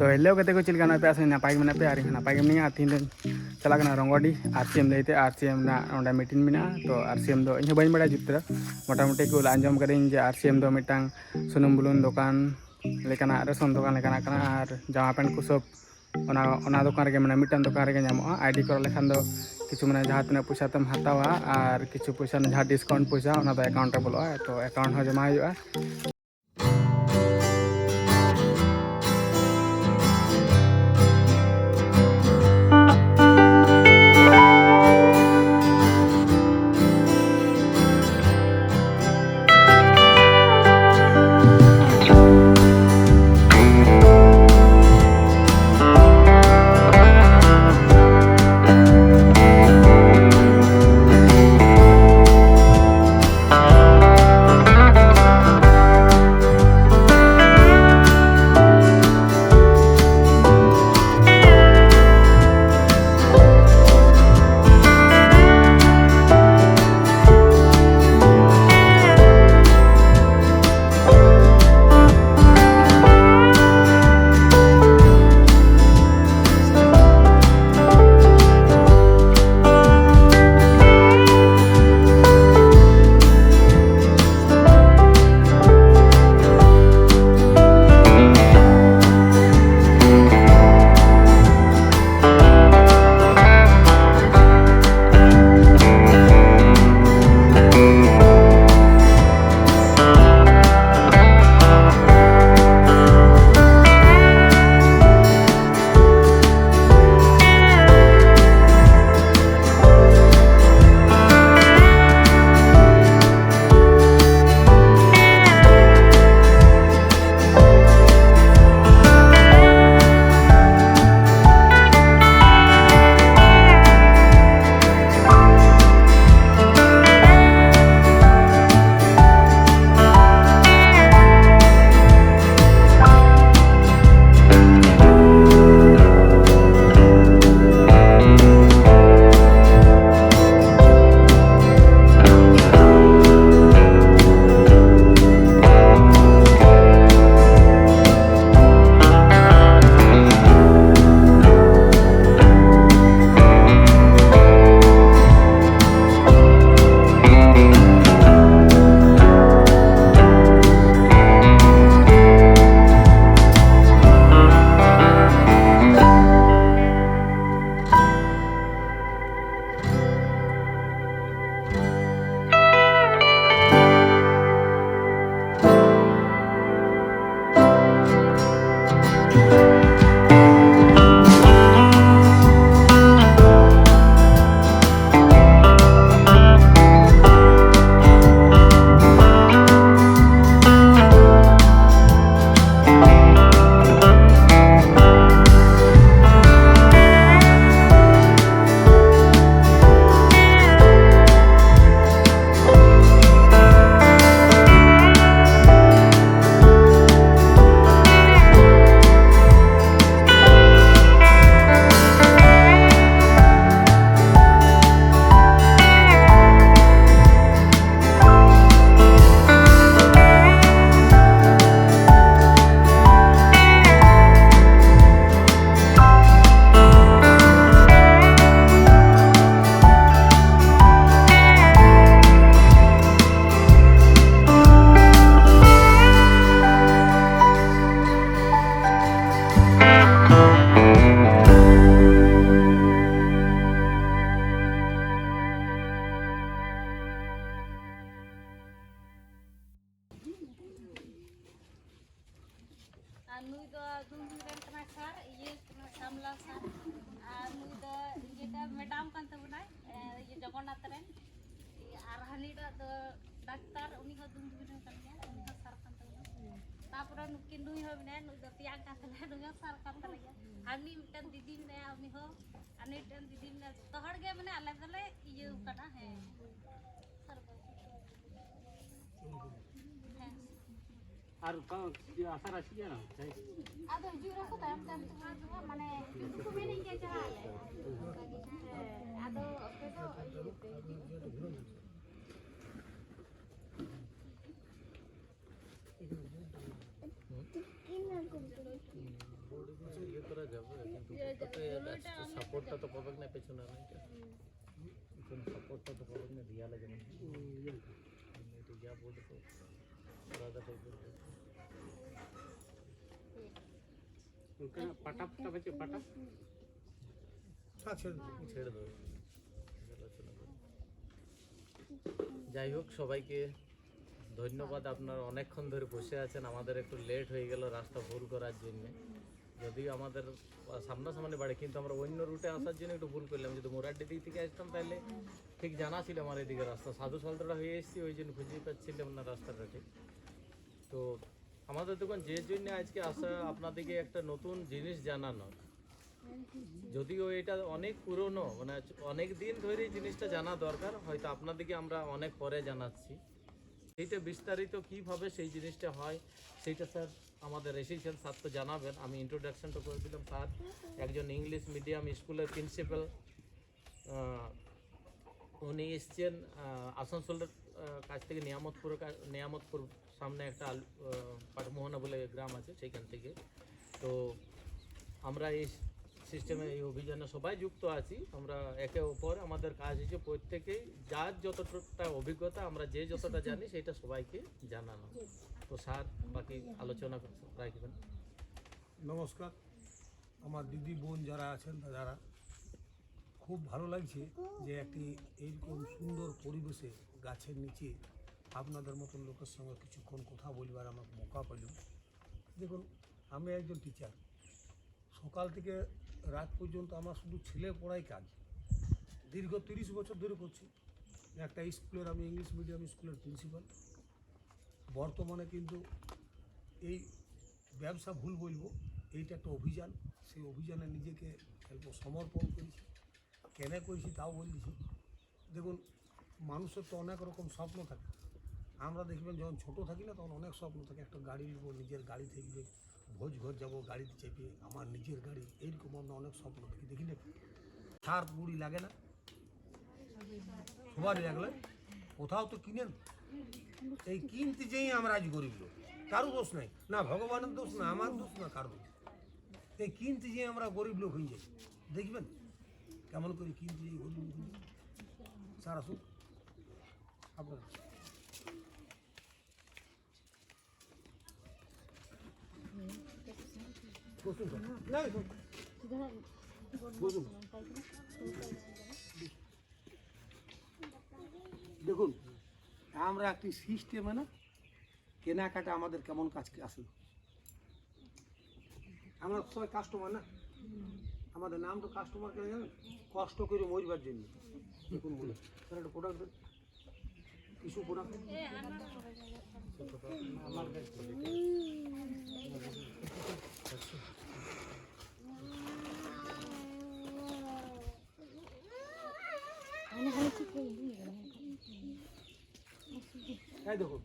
तो हेलो कते को चिलका पे आसे नापाय में पे आरी नापाय में निया तीन दिन चला कना रंगवाडी आरसीएम लेते आरसीएम ना ओंडा मीटिंग में तो आरसीएम दो इन बाइन बड़ा जित्र मोटामुटी को आंजम करें जे आरसीएम दो मिटांग सुनुम बुलुन दुकान लेकाना रेशन दुकान लेकाना कना आर जामा पैंट को सब ओना दुकान रे माने मिटान दुकान रे ᱧᱟᱢᱚᱜᱼᱟ आईडी कर लेखान दो किछु माने जहाँ तना पैसा तम हतावा और किछु पैसा जहाँ डिस्काउंट पैसा ओना दो अकाउंट रे बोलोआ तो अकाउंट हो जमा हुआ नुई दो दुंदुरन कना सर ये सामला सर नुई दो जेटा मैडम कान तबना ये जगन्नाथ रेन आर हानिडा दो डाक्टर उनी हो दुंदुरन कान गया उनी हो सर कान तबना तापर नुकिन नुई हो ने नुई दो पिया का तले नुई सर कान तले हानी मिटन दीदी ने उनी हो अने टन दीदी ने तोहड़ गे माने अलग दले ये कना है सर আর আশা রাখি না আদো জুরা কো তাম তাম তোমার মানে তুমি মেনে কে চালে আদো ওকে তো করা যাবে, কিন্তু সাপোর্টটা তো পাবে না পেছনে না, এটা এখন সাপোর্টটা তো পাবে না রিয়ালে যেমন এটা যা বলতে তো আলাদা টাইপের পাটা পাটা বেঁচে পাটা ছেড়ে দেবো। যাই হোক, সবাইকে ধন্যবাদ। আপনারা অনেকক্ষণ ধরে বসে আছেন, আমাদের একটু লেট হয়ে গেল রাস্তা ভুল করার জন্য। যদিও আমাদের সামনাসামনি বাড়ি, কিন্তু আমরা অন্য রুটে আসার জন্য একটু ভুল করলাম। যদি মোরাড্ডি দিক থেকে আসতাম তাহলে ঠিক জানা ছিল আমার এদিকে রাস্তা, সাধু সালতরা হয়ে এসেছি, ওই জন্য খুঁজেই পাচ্ছিলাম না রাস্তাটা ঠিক। তো আমাদের দোকান যে জন্য আজকে আসা, আপনাদেরকে একটা নতুন জিনিস জানানো। যদিও এটা অনেক পুরনো, মানে অনেক দিন ধরে জিনিসটা জানা দরকার, হয়তো আপনাদেরকে আমরা অনেক পরে জানাচ্ছি। সেইটা বিস্তারিত কিভাবে সেই জিনিসটা হয় সেইটা স্যার আমাদের এসেছেন, স্যার তো জানাবেন। আমি ইন্ট্রোডাকশনটা করে দিলাম। স্যার একজন ইংলিশ মিডিয়াম স্কুলের প্রিন্সিপাল, উনি এসছেন আসানসোলের কাছ থেকে নিয়ামতপুর সামনে একটা পাটমোহনা বলে গ্রাম আছে, সেইখান থেকে। তো আমরা এই সিস্টেমে, এই অভিযানে সবাই যুক্ত আছি। আমরা একে অপর, আমাদের কাজ হচ্ছে প্রত্যেকেই যার যতটা অভিজ্ঞতা, আমরা যে যতটা জানি সেটা সবাইকে জানানো। তো স্যার বাকি আলোচনা রাখবেন। নমস্কার, আমার দিদি বোন যারা আছেন যারা, খুব ভালো লাগছে যে একটি এইরকম সুন্দর পরিবেশে গাছের নিচে আপনাদের মতন লোকের সঙ্গে কিছুক্ষণ কথা বলবার আমার মৌকা পেলাম। দেখুন, আমি একজন টিচার, সকাল থেকে রাত পর্যন্ত আমার শুধু ছেলে পড়াই কাজ, দীর্ঘ 30 বছর ধরে করছি। একটা স্কুলের, আমি ইংলিশ মিডিয়াম স্কুলের প্রিন্সিপাল। বর্তমানে কিন্তু এই ব্যবসা ভুল বলবো, এইটা একটা অভিযান, সেই অভিযানে নিজেকে অল্প সমর্পণ করেছি। কেন করেছি তাও বলছি। দেখুন, মানুষের তো অনেক রকম স্বপ্ন থাকে। আমরা দেখবেন যখন ছোটো থাকি না, তখন অনেক স্বপ্ন থাকে, একটা গাড়ি নেবো, নিজের গাড়ি থাকবে, ভোজ ঘর যাবো গাড়িতে চেপে, আমার নিজের গাড়ি, এইরকম আমরা অনেক স্বপ্ন দেখি। দেখি না, সার মুড়ি লাগে না সবারই লাগলে, কোথাও তো কিনেন। এই কিনতে যেই আমরা আজ গরিব লোক, কারো দোষ নাই, না ভগবানের দোষ, না আমার দোষ, না কারো দোষ। এই কিনতে যেয়ে আমরা গরিব লোক হয়ে যাই। দেখবেন কেমন করে কিনতে যাই গরিব লোক হয়ে যাই। স্যার আসুন আপনার। বসুন স্যার, না বসুন। দেখুন, আমরা একটি সিস্টেমে না কেনাকাটা আমাদের কেমন কাজ আসে। আমরা সবাই কাস্টমার না, আমাদের নাম তো কাস্টমার কেন জানেন? কষ্ট করে মরবার জন্য। দেখুন বলে স্যার একটা প্রোডাক্ট দেন, কিছু প্রোডাক্ট এই দেখুন,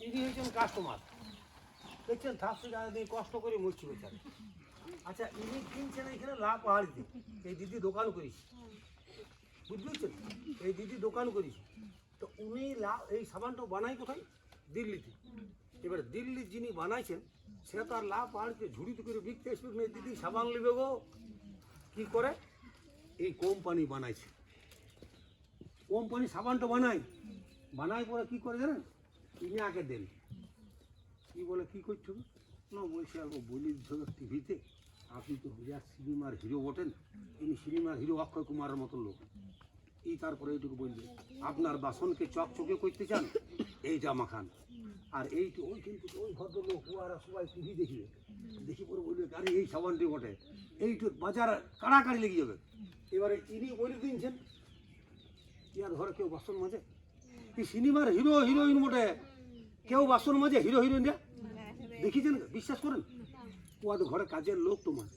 ইনি হয়েছেন কাস্টমার, দেখছেন থাকতে জানা দিয়ে কষ্ট করে মরছি বেচারা। আচ্ছা, ইনি কিনছেন এখানে লাভ পাহাড়িতে, এই দিদি দোকান করিস, বুঝতে পেরেছেন? এই দিদি দোকান করিস, তো উনি এই সাবানটা বানাই কোথায়? দিল্লিতে। এবার দিল্লির যিনি বানাইছেন সে তো আর লাভ পাহাড়িতে ঝুড়িতে করে বিকতে আসবে না। দিদি সাবান নেবে গো, কী করে? এই কোম্পানি বানাইছে, কোম্পানি সাবানটা বানাই পরে কী করে জানেন? ইনি আগে দেন, কী বলে কী করছো না, বলছে আর বলি ধরো টিভিতে, আপনি তো বিরাট সিনেমার হিরো বটেন, ইনি সিনেমার হিরো অক্ষয় কুমারের মতো লোক। এই তারপরে এইটুকু বলবে, আপনার বাসনকে চকচকে করতে চান, এইটা মাখান। আর এইটা ওই কিন্তু ওই ভদ্রলোক ওরা সবাই টিভি দেখবে, দেখি পরে বলবে আরে এই সাবানটি বটে, এইটু বাজার কাড়াকাড়ি লেগে যাবে। এবারে ইনি বলে দিয়েছেন, ইয়ার ঘরে কেউ বাসন মাজে? কি সিনেমার হিরো হিরোইন বটে, কেউ বাসন মাজে? হিরো হিরোইনরা দেখিছেন? বিশ্বাস করেন? ওদের ঘরে কাজের লোক তোমার।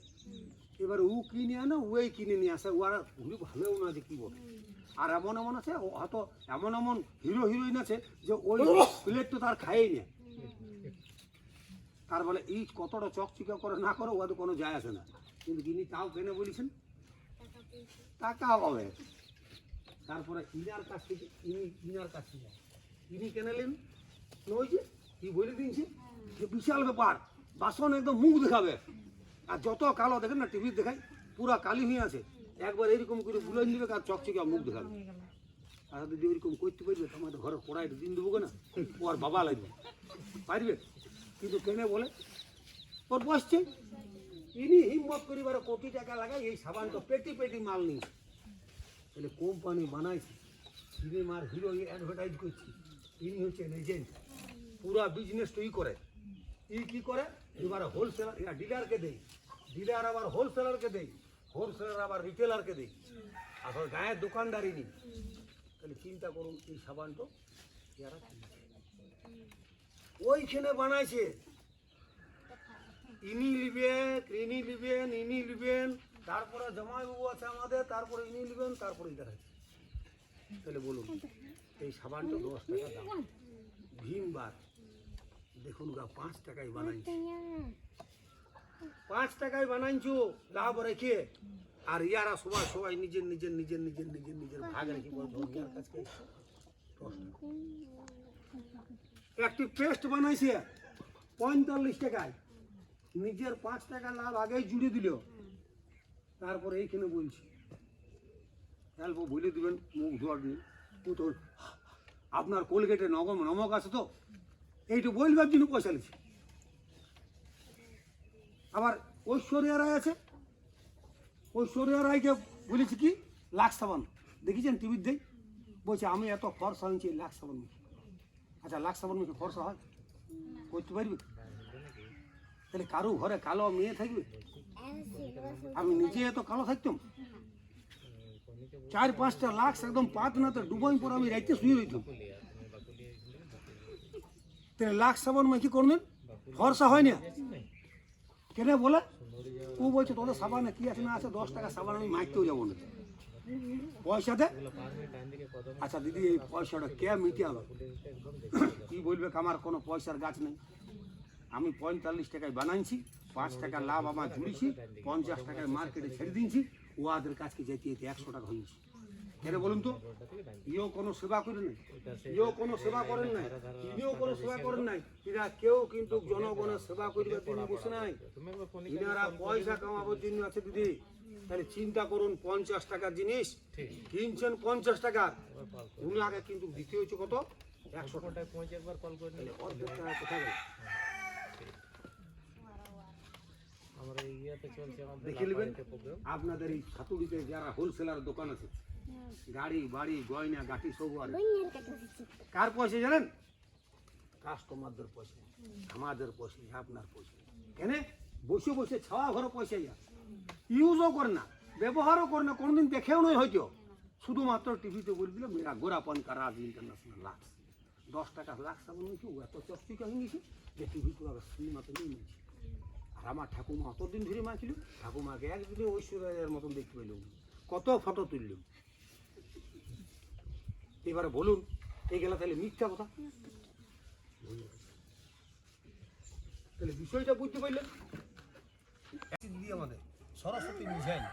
এবারে ও কিনে আনে, ওই কিনে নিয়ে আসে, ওরা ঘুরি ভালোও না যে কী বলে। আর এমন এমন আছে, হয়তো এমন এমন হিরো হিরোইন আছে যে ওই প্লেট তো তার খায়ই না। তার বলে এই কতটা চকচিকা করে না করে ওদের কোনো যায় আসে না, কিন্তু ইনি তাও কেনে বলেছেন টাকা পাবে। তারপরে ইনার কাছ থেকে ইনি কেনেলেন, ওই যে কি বলে দিয়েছে যে বিশাল ব্যাপার, বাসন একদম মুখ দেখাবে, আর যত কালো দেখেন না টিভি দেখাই পুরা কালি হয়ে আছে, একবার এরকম করে বুলাই নিবে আর চকচকে মুখ দেখাবে। আর যদি ওইরকম করতে পারবে আমাদের ঘরের পড়াইটা দিন দেবো না, ও আর বাবা লাগবে পারবে। কিন্তু কেনে বলে ওর বসছে, ইনি হিম্মত করিবার কোটি টাকা লাগায় এই সাবানটা পেটি পেটি মাল নিই, তাহলে কোম্পানি বানাইছে সিনেমার হিরো অ্যাডভার্টাইজ করছি, ইনি হচ্ছে এজেন্ট, পুরা বিজনেস তো করে। কি করে এবার হোলসেলার ডিলারকে দেয়, ডিলার আবার হোলসেলারকে দেয়, হোলসেলার আবার রিটেলারকে দেয়, আসলে গায়ের দোকানদারি নেই। তাহলে চিন্তা করুন এই সাবানটা এরা ওইখানে বানাইছে, ইনি লিবেন ইনি লিবেন ইনি লিবেন, তারপরে জামাইবাবু আছে আমাদের, তারপরে ইনি লিবেন, তারপরে এটা আছে। তাহলে বলুন এই সাবানটা 10 টাকা দাম, ভীমবার দেখুন গা 5 টাকায় বানাইছি, 5 টাকায় বানাইছো লাভ রেখে। আর ইয়ারা সবাই সবাই নিজের নিজের নিজের নিজের নিজের নিজের ভাগ রেখে বলতো ইয়ার কাছে একটি পেস্ট বানাইছে 45 টাকায়, নিজের 5 টাকা লাভ আগেই জুড়ে দিল। তারপরে এইখানে বলছি অল্প বলে দিবেন মুখ ধোয়ার নিয়ে, তো আপনার কোলগেটে নমক আছে তো এইটু বলবার জন্য পয়সা নিচ্ছে। আবার ঐশ্বরিয়া রায় আছে, ঐশ্বরিয়া রায়কে বলেছি কি লাক্স সাবান দেখেছেন টিভির দেই, বলছে আমি এত ফর্সা হয়েছি লাক্স সাবান মুখে। আচ্ছা লাক্স সাবান মুখে ফর্সা হয় করতে পারবে? তাহলে কারো ঘরে কালো মেয়ে থাকবে? আমি নিজে এত কালো থাকতাম, 4-5টা লাক্স একদম পাত না তো ডুবাই পর আমি রাইতে শুয়ে রইতাম। তাহলে লাক্স সাবান মাখি করবেন ফর্সা হয় না কেন বলে? ও বলছে তোদের সাবানে কি আছে না আছে, 10 টাকা সাবান আমি মাখতেও যাবো না পয়সা দে। আচ্ছা দিদি এই পয়সাটা কে মিটে হবে? কি বলবে আমার কোনো পয়সার গাছ নেই, আমি 45 টাকায় বানাইছি, 5 টাকা লাভ আমার জুড়েছি, 50 টাকায় মার্কেটে ছেড়ে দিয়েছি, ওদের কাছকে যেতে যেতে 100 টাকা হয়েছে। কেন বলুন তো? ইও কোনো সেবা করেন নাই, ইও কোনো সেবা করেন নাই, ইনিও কোনো সেবা করেন নাই, এরা কেউ কিন্তু জনগণের সেবা করিবার জন্য বসে নাই, ইনারা পয়সা কামাবার জন্য আছে দিদি। তাহলে চিন্তা করুন 50 টাকার জিনিস কিনছেন 50 টাকা, উনাকে কিন্তু দিতে হচ্ছে কত 100 টাকা। পৌঁছে একবার কল করে নিলে অর্ধেক টাকা কোথায় গেল? আমরা এই ইয়েতে চলছে আমাদের দেখে নেবেন আপনাদের এই সাতুড়িতে যারা হোলসেলার দোকান আছে, গাড়ি বাড়ি গয়না গাটি সব আছে, কার পয়সা জানেন? কাস্টমারদের পয়সা, আমাদের পয়সা, আপনার পয়সা। কেন বসে বসে ছাওয়া ঘরে পয়সা ইউজও করে না, ব্যবহারও করে না, কোনোদিন দেখেও নয় হয়তো, শুধুমাত্র টিভিতে বলে দিল মেরা গোরাপন কা রাজ ইন্টারন্যাশনাল লাক্স, 10 টাকা লাক্স সাবান নিয়েছি, ও এত চকচিকা হয়ে গেছে যে টিভি তো আবার সিনেমাতে নিয়ে নিয়েছি। আর আমার ঠাকুমা অতদিন ধরে মাখিল, ঠাকুমাকে একদিনে ঐশ্বর্যের মতন দেখতে পেলাম, কত ফটো তুললাম। এবারে বলুন এই গেলা তাহলে মিথ্যা কথা? তাহলে বিষয়টা বুঝতে পারলেন? দিদি আমাদের সরস্বতী মিশাইল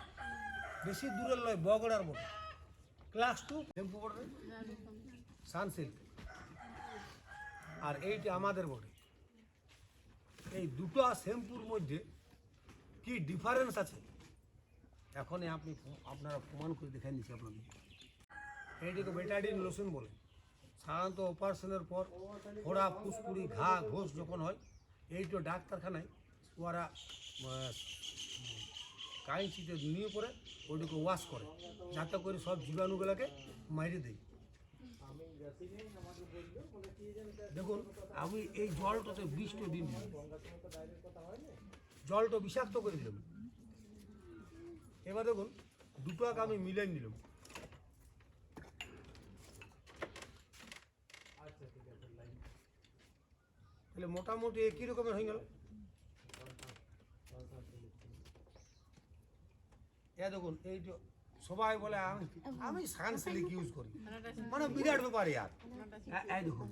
বেশি দূরের নয়, বগড়ার মতো ক্লাস 2 শ্যাম্পু বোর্ডে সানসিল্ক, আর এইটা আমাদের বোর্ডে। এই দুটো শ্যাম্পুর মধ্যে কি ডিফারেন্স আছে এখন আপনারা প্রমাণ করে দেখাই নিচ্ছি আপনাদের। এইটাকে বেটাডিন লোশন বলে, সাধারণত অপারেশনের পর ফোড়া ফুসকুড়ি ঘা ঘোষ যখন হয়, এইটা ডাক্তারখানায় ওরা কাঁচিতে নিয়ে পরে ওইটাকে ওয়াশ করে, যাতে করে সব জীবাণুগুলোকে মাইরে দেয়। দেখুন আমি এই জলটাতে 20টা দিন দিলাম, জলটা বিষাক্ত করে দিলাম। এবার দেখুন দুটোকে আমি মিলাই নিলাম, তাহলে মোটামুটি একই রকমের হয়ে গেল। দেখুন এই যে সবাই বলে আমি সানসিল্ক ইউজ করি, মানে বিরাট ব্যাপার ইয়ার। এই দেখুন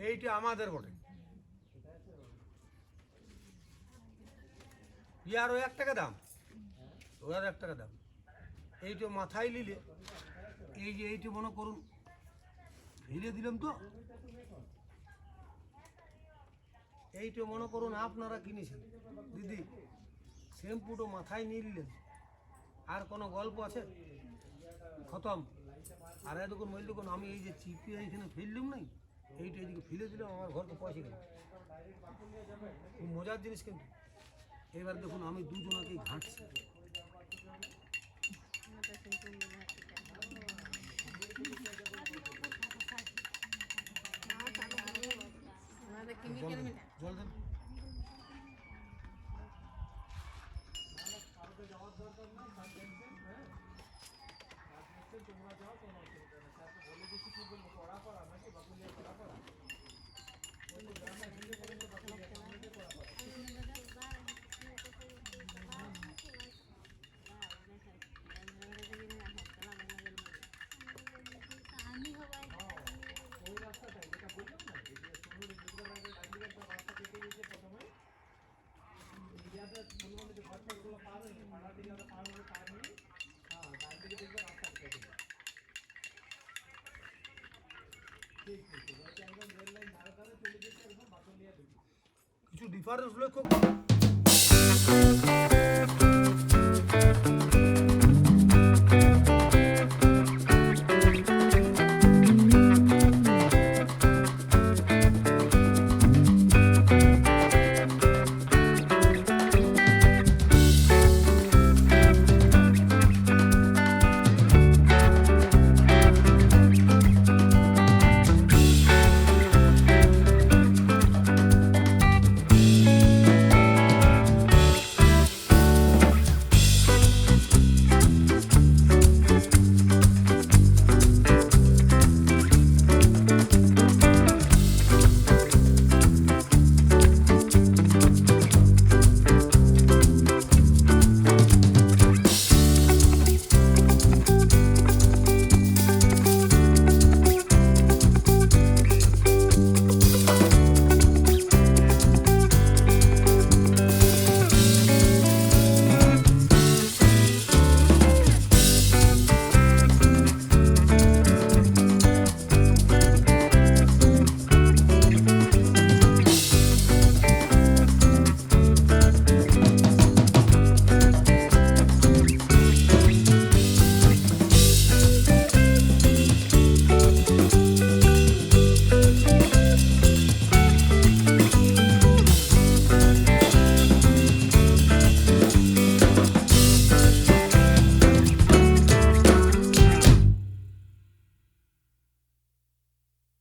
এইটা আমাদের বটে, ইয়ারও 1 টাকা দাম, ওর 1 টাকা দাম। এইটা মাথায় নিলে এই যে এইটা মনে করুন ভিড়ে দিলাম তো, এইটা মনে করুন আপনারা কিনেছেন দিদি, শ্যাম্পুটা মাথায় নিয়ে নিলেন, আর কোনো গল্প আছে? খতম। আর দেখুন মই দেখুন আমি এই যে চিপিয়ে এইখানে ফেললাম নাই, এইটা এইদিকে ফেলে দিলাম, আমার ঘর তো পয়সা গেল। খুব মজার জিনিস কিন্তু। এবার দেখুন আমি দুজনাকেই ঘাঁটছি। জল দেন। কিছু ডিফারেন্স লক্ষ্য